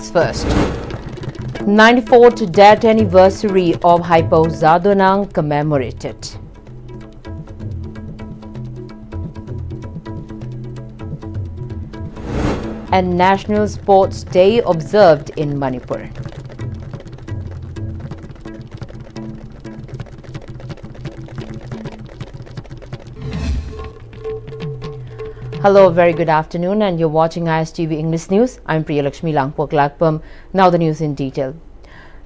headlines first. 94th death anniversary of Hypo Zadonang commemorated. And National Sports Day observed in Manipur. Hello, very good afternoon, and you're watching Pm-Istv English News. I'm Priyalakshmi Langpoklakpam. Now the news in detail.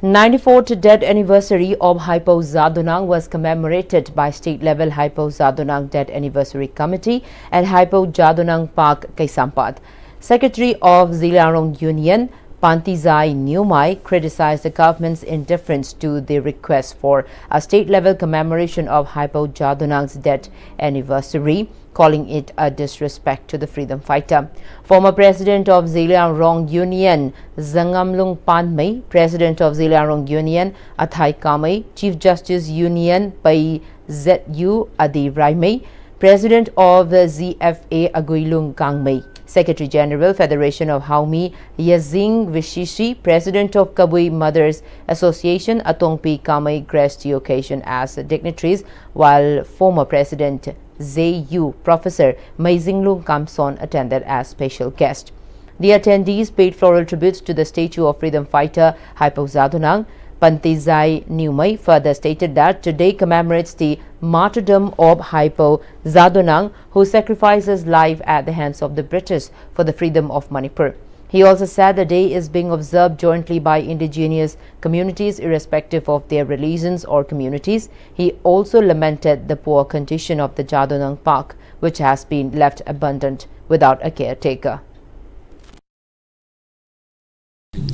94th death anniversary of Hypo Zadonang was commemorated by state-level Hypo Zadonang Death Anniversary Committee at Hypo Zadonang Park, Kaisampad. Secretary of Zilarong Union, Pantizai Niumai, criticized the government's indifference to the request for a state-level commemoration of Hypo Zadonang's death anniversary, calling it a disrespect to the freedom fighter. Former President of Zilarong Union, Zangamlung Panmei, President of Zilarong Union, Athai Kamei, Chief Justice Union, Pai ZU Adi Raimei, President of the ZFA Aguilung Kangmei, Secretary General, Federation of Haumi Yazing Vishishi, President of Kabui Mothers Association, Atongpi Kamei graced the occasion as dignitaries, while former President ZU Professor Maizinglung Kamson attended as special guest. The attendees paid floral tributes to the statue of freedom fighter Hypo Zadonang. Pantizai Niumai further stated that today commemorates the martyrdom of Hypo Zadonang, who sacrificed his life at the hands of the British for the freedom of Manipur. He also said the day is being observed jointly by indigenous communities irrespective of their religions or communities. He also lamented the poor condition of the Zadonang Park, which has been left abandoned without a caretaker.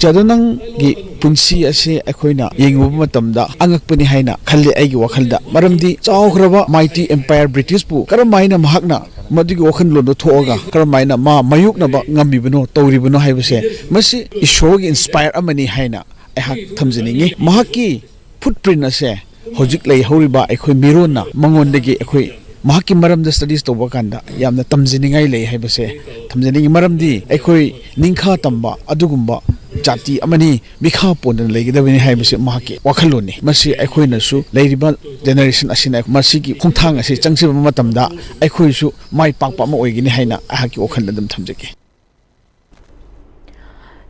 Zadonang gi punsi ase akoina yenguba matamda angakpani haina khalle aigi wakhalda maramdi chawgraba mighty empire British pu karamaina mahakna madigi wakhan londo thoga karamaina ma mayuknaba ngambibano tawribano haibase masi ishogi inspire amani haina ahak thamjaningi mahaki footprint ase hojik lei horiba akhoi mirona mangondagi akhoi mahaki maramda studies toba kanda yamna tamjiningai lei haibase thamjaningi maramdi akhoi ningkha tamba adugumba Jati amani mikha pondan legidabini haibase mahaki wakhaloni masi akhoi su leiriba generation asina masi ki khongthang ase changsiba matamda akhoi su mai pakpa ma oigini haina ahaki wakhal dam thamjake.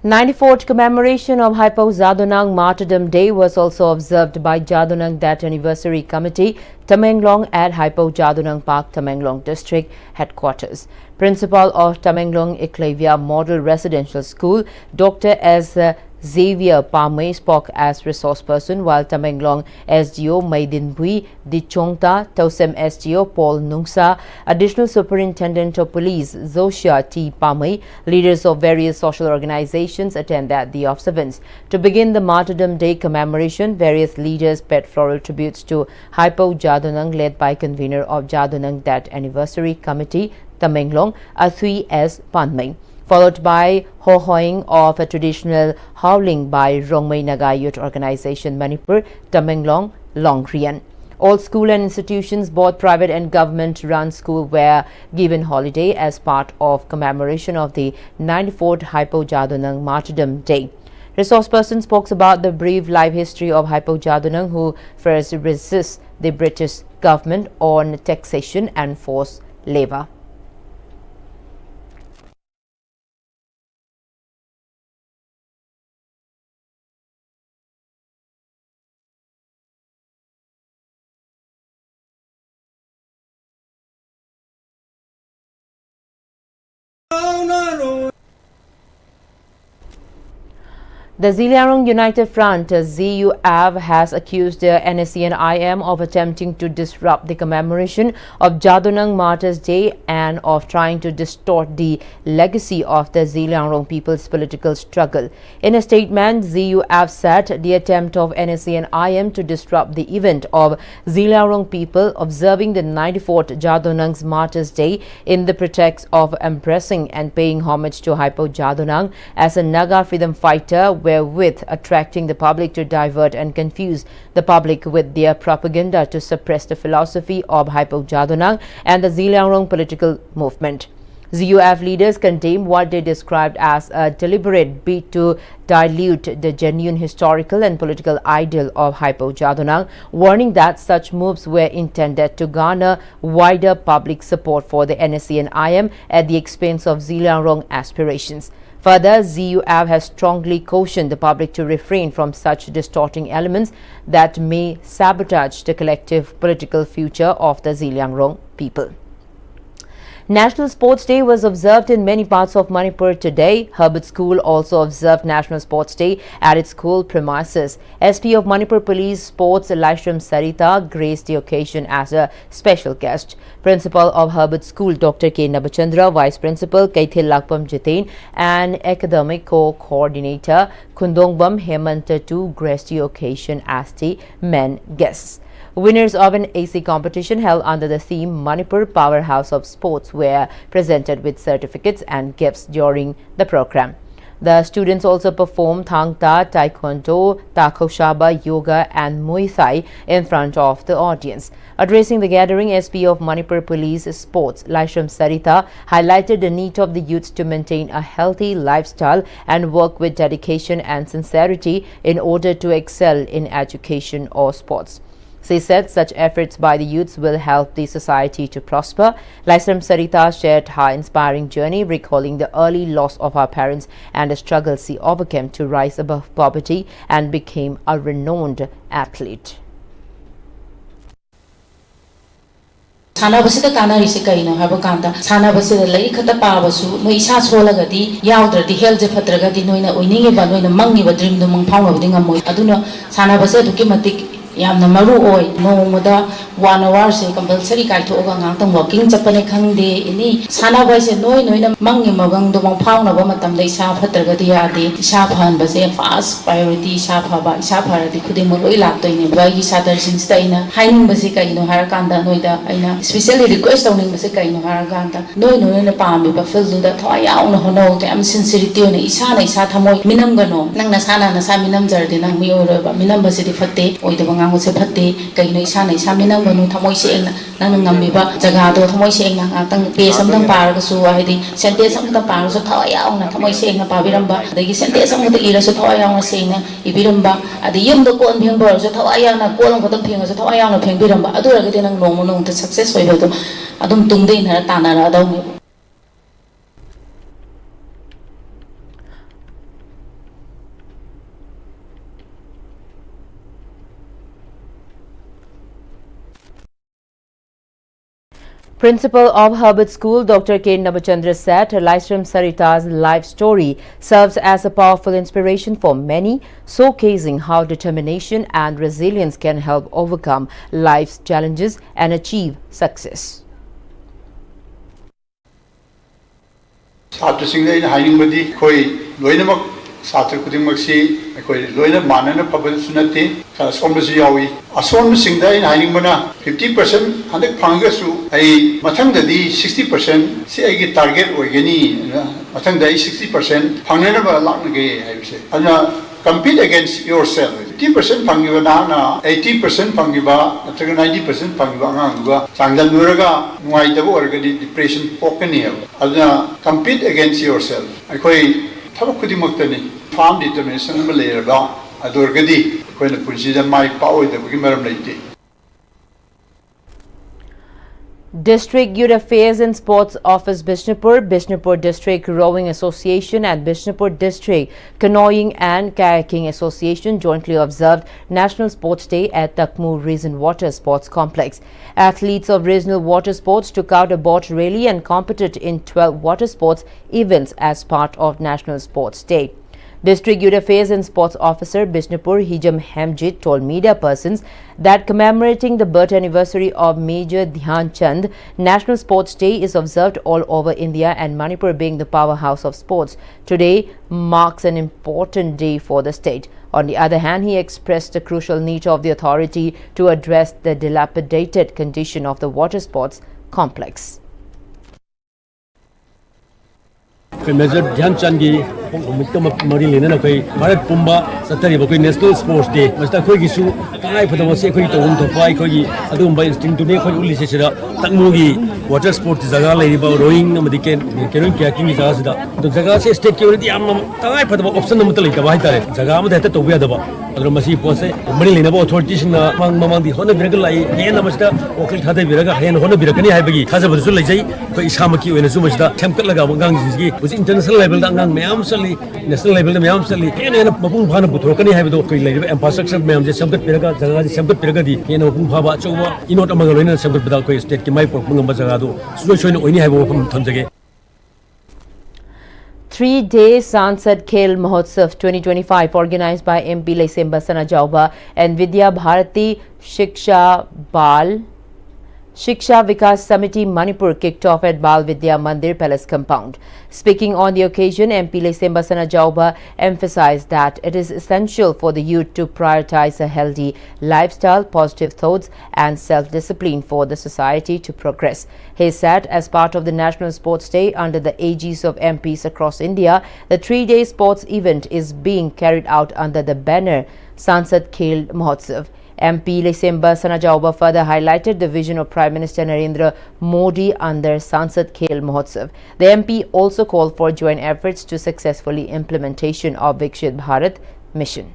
94th commemoration of Hypo Zadonang Martyrdom Day was also observed by Zadonang Death Anniversary Committee, Tamenglong at Hypo Zadonang Park, Tamenglong District Headquarters. Principal of Tamenglong Eclavia Model Residential School, Dr. S. Xavier Pamay spoke as resource person, while Tamenglong SDO Maidinbui Dichongta, Tausem SDO Paul Nungsa, Additional Superintendent of Police Zosia T. Pamay, leaders of various social organizations attended the observance. To begin the Martyrdom Day commemoration, various leaders paid floral tributes to Hypo Zadonang, led by convener of Zadonang Death Anniversary Committee, Tamenglong, Athui S. Panmay, followed by ho-hoing of a traditional howling by Rongmei Naga Youth Organization Manipur, Tamenglong, Longrian. All school and institutions, both private and government-run school, were given holiday as part of commemoration of the 94th Hypo Zadonang Martyrdom Day. Resource person spoke about the brief life history of Hypo Zadonang, who first resists the British government on taxation and forced labor. The Zilarong United Front, ZUAV, has accused the NSC and IM of attempting to disrupt the commemoration of Zadonang Martyrs Day and of trying to distort the legacy of the Zilarong people's political struggle. In a statement, ZUAV said the attempt of NSC and IM to disrupt the event of Zilarong people observing the 94th Zadonang Martyrs Day in the pretext of embracing and paying homage to Hypo Zadonang as a Naga freedom fighter, wherewith attracting the public to divert and confuse the public with their propaganda to suppress the philosophy of Hypo Zadonang and the Zilarong political movement. ZUF leaders condemned what they described as a deliberate bid to dilute the genuine historical and political ideal of Hypo Jadonang, warning that such moves were intended to garner wider public support for the NSC and IM at the expense of Ziliangrong aspirations. Further, ZUF has strongly cautioned the public to refrain from such distorting elements that may sabotage the collective political future of the Ziliangrong people. National Sports Day was observed in many parts of Manipur today. Herbert School also observed National Sports Day at its school premises. SP of Manipur Police Sports Laishram Sarita graced the occasion as a special guest. Principal of Herbert School Dr. K. Nabachandra, Vice Principal Kaithil Lakpam Jitain and Academic Co-Coordinator Kundongbam Hemanta too graced the occasion as the main guests. Winners of an AC competition held under the theme Manipur Powerhouse of Sports were presented with certificates and gifts during the program. The students also performed Thangta, Taekwondo, Takoshaba, Yoga and Muay Thai in front of the audience. Addressing the gathering, SP of Manipur Police Sports, Laishram Sarita, highlighted the need of the youths to maintain a healthy lifestyle and work with dedication and sincerity in order to excel in education or sports. She said such efforts by the youths will help the society to prosper. Laishram Sarita shared her inspiring journey, recalling the early loss of her parents and the struggles she overcame to rise above poverty and became a renowned athlete. सानाबसिदा कानारिसे कइनो हाबो कांता सानाबसिदा लई खता पाबसु no इसा छोलगदि याउद्रदि health जे फत्रगदि नोइना ओइनिगे बा नोइना मंगिबा dream दो मंगफाउनबदि ngमोइ अदुनो सानाबसे दुकि मतिक यामना मरु ओइ नोमदा 1 hour से compulsory काइथोगा गांतम walking चपने खंगदे इनी सानाबसे नोइना मंगि मगंग दो मंगफाउनबा मतमदा इसा फत्रगदि यादे इसा फहनबसे फर्स्ट प्रायोरिटी इसा फबा इसा फरदि खुदिम लोइ लाक्तोइने बागी सादरसिंसता इना हाइनिंगबसे कइनो हार कांदा नोइदा आइना स्पेशली रिक्वेस्ट तौनिंगबसे कइनो हार कांदा नोइना पामिबा फिल्डुदा थवा याउना होनो याम सिंसिरिटी ओने इसाना इसा थमोइ मिनमगनो नंगना साना ना सा मिनम जरदे नंग मी ओरबा मिनमबसे फत्ते ओइदबा गांगोसे फत्ते कइनो इसाना इसा मिनमगनो थमोइ सेंगना नंग ngamiba jagado thomoi sengna ngatang page amdang paragasu haidi sentence amdang parasu thawa yauna thomoi sengna pabiramba adagi sentence amdang irasu thawa yauna sengna ibiramba adi yumda kon phengba su thawa yauna kolong kotang phengasu thawa yauna phengbiramba aduragadi nang nong nong ta success hoibadu adum tungdei na tanara adawni. Principal of Herbert School, Dr. K. Nabachandra said Laishram Sarita's life story serves as a powerful inspiration for many, showcasing how determination and resilience can help overcome life's challenges and achieve success. Satra Kudimaxi, Loina Manana Pabansunati, Sombasi, Ason Singda in Hanimana, 50%, 100 Pangasu, a Matanga di 60%, see I get target or Geni, Matanga 60%, Panganaba Lange, I would say. And compete against yourself. 50% Pangivana, 80% Pangiba, 90% Pangiba, Sangdan Nuraga, Nuaitabo, or depression, Pokania. And compete against yourself. I call Tabakudimuktani, farm determination, Malay, Adorgadi, when the Punjida my power the Wimaram lady. District Youth Affairs and Sports Office Bishnupur District Rowing Association and Bishnupur District Canoeing and Kayaking Association jointly observed National Sports Day at Takmu Reason Water Sports Complex. Athletes of regional water sports took out a boat rally and competed in 12 water sports events as part of National Sports Day. District Youth Affairs and Sports Officer Bishnupur Hijam Hemjit told media persons that commemorating the birth anniversary of Major Dhyan Chand, National Sports Day is observed all over India, and Manipur being the powerhouse of sports, today marks an important day for the state. On the other hand, he expressed the crucial need of the authority to address the dilapidated condition of the water sports complex. Major Dhyan Chand mari lena na koi bharat pumba satari ba koi national sports day masta khoi gi su kai phada se khoi to to pai khoi gi adum ba instinct ne khoi uli se sira takmu gi water sports jaga lai ba rowing amadi kenon kayaking jaga sida to jaga se state ki ori am kai phada option nam talai ka bai tare jaga am da ta to ya da ba adro masi pose mari lena ba authorities na mamang di hona biraga lai he na masta okil thada biraga he na hona birakani hai bagi thaja ba su lai jai ko isama ki oina su masta temkat laga gang ji gi international level da gang mayam sali national level da mayam sali he na mapung bhana puthokani hai ba koi lai infrastructure mayam je samkat biraga jaga ji samkat biraga di he na mapung bhaba chowa inot amaga loina samkat bidal koi state ki mai pok ngam ba jaga do su soina oini hai ba pham thamjage 3-day Sansad Khel Mahotsav 2025 organized by MP Lesemba Sanajauba and Vidya Bharati Shiksha Vikas Samiti Manipur kicked off at Bal Vidya Mandir Palace compound. Speaking on the occasion, MP Lesemba Sanajauba emphasized that it is essential for the youth to prioritize a healthy lifestyle, positive thoughts and self-discipline for the society to progress. He said as part of the National Sports Day under the aegis of MPs across India, the 3-day sports event is being carried out under the banner Sansad Khel Mahotsav. MP Lesemba Sanajauba further highlighted the vision of Prime Minister Narendra Modi under Sansad Khel Mahotsav. The MP also called for joint efforts to successfully implementation of Vikshit Bharat mission.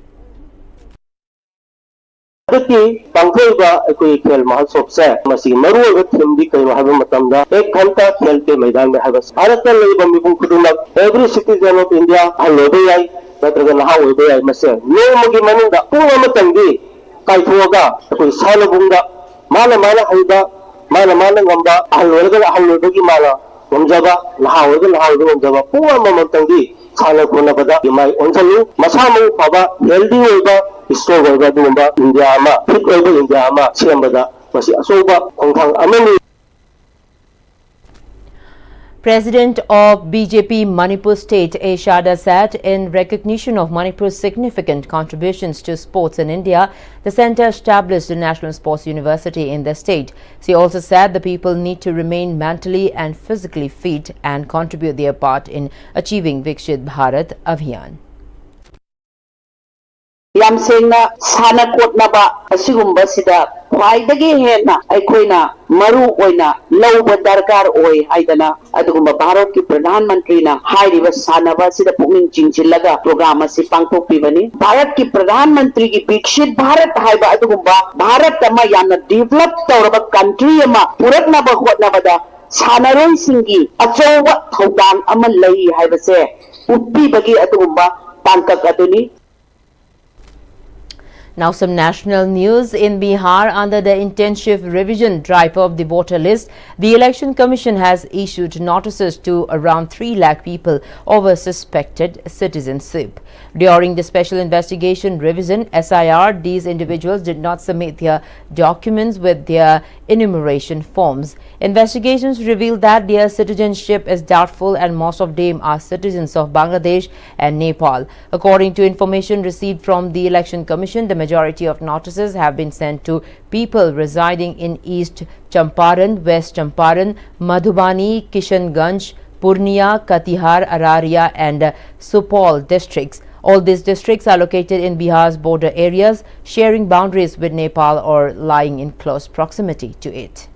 पांगथोइबा अकोई खेल महोत्सव से मसी मरुअ theme दी कई हाबे मतमदा 1 घंटा खेल के मैदान में हाबस भारत में लेबा मिपुं खुदुमक एवरी सिटीजन ऑफ इंडिया हलोबे याई नत्रगा नहा ओबे याई मसे नोमगी मनुदा पुंग अमतंगी काइथोगा अकोई सालबुंगा माना हाइबा माना ngamba हलोरगा हलोबगी माना ngomjaba नहा ngomjaba पुंग अमतंगी साला कोनबदा इमाई ओनसलु मसामु पाबा हेल्दी होइबा स्ट्रॉन्ग होइबा दुंबा इंडिया मा फिट होइबा इंडिया मा सेमबदा मसी असोबा खोंथांग अमनि President of BJP Manipur State, A. Shada, said in recognition of Manipur's significant contributions to sports in India, the centre established a National Sports University in the state. She also said the people need to remain mentally and physically fit and contribute their part in achieving Vikshit Bharat Abhiyan. Yam sengna sana kotnaba asigumba sida khwaidagi hena aikoina maru oina lawba darkar oi haidana adugumba bharat ki pradhan mantri na hairiba sanaba sida pungning chingchillaga program asi pangthok pibani bharat ki pradhan mantri ki vikshit bharat haiba adugumba bharat ama yamna develop tawraba country ama puraknaba khotnabada sanaroi singi achowa thodang ama lei haibase utpibagi adugumba pankak aduni. Now some national news. In Bihar, under the intensive revision drive of the voter list, the Election Commission has issued notices to around 3 lakh people over suspected citizenship. During the special investigation revision SIR, these individuals did not submit their documents with their enumeration forms. Investigations revealed that their citizenship is doubtful and most of them are citizens of Bangladesh and Nepal. According to information received from the Election Commission, the majority of notices have been sent to people residing in East Champaran, West Champaran, Madhubani, Kishanganj, Purnia, Katihar, Araria and Supaul districts. All these districts are located in Bihar's border areas, sharing boundaries with Nepal or lying in close proximity to it.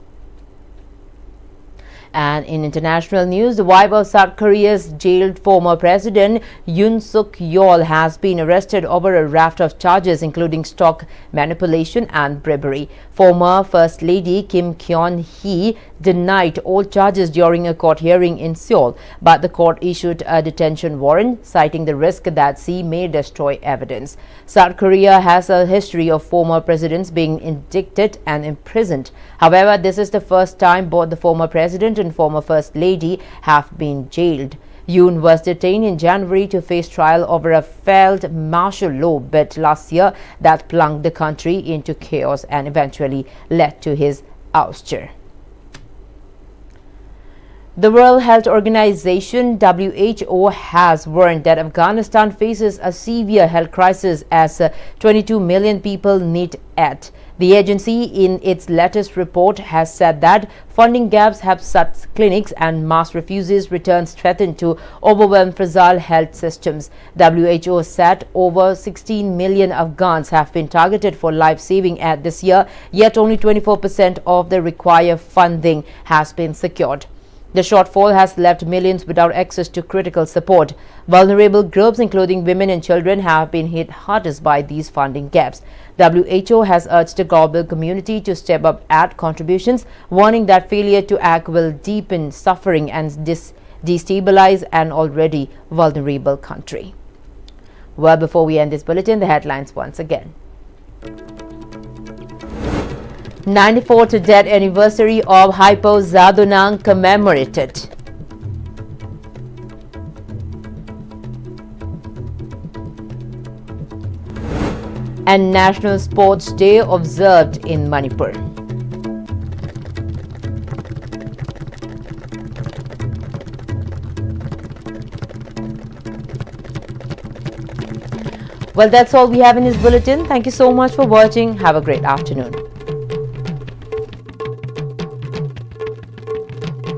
And in international news, the wife of South Korea's jailed former president Yoon Suk Yeol has been arrested over a raft of charges including stock manipulation and bribery. Former First Lady Kim Kyon-hee denied all charges during a court hearing in Seoul, but the court issued a detention warrant citing the risk that she may destroy evidence. South Korea has a history of former presidents being indicted and imprisoned. However, this is the first time both the former president and former First Lady have been jailed. Yoon was detained in January to face trial over a failed martial law bill last year that plunged the country into chaos and eventually led to his ouster. The World Health Organization (WHO) has warned that Afghanistan faces a severe health crisis as 22 million people need aid. The agency, in its latest report, has said that funding gaps have shut clinics and mass refugees returns threaten to overwhelm fragile health systems. WHO said over 16 million Afghans have been targeted for life-saving aid this year, yet only 24% of the required funding has been secured. The shortfall has left millions without access to critical support. Vulnerable groups, including women and children, have been hit hardest by these funding gaps. WHO has urged the global community to step up aid contributions, warning that failure to act will deepen suffering and destabilize an already vulnerable country. Well, before we end this bulletin, the headlines once again. 94th death anniversary of Hypo Zadunang commemorated. And National Sports Day observed in Manipur. Well, that's all we have in this bulletin. Thank you so much for watching. Have a great afternoon.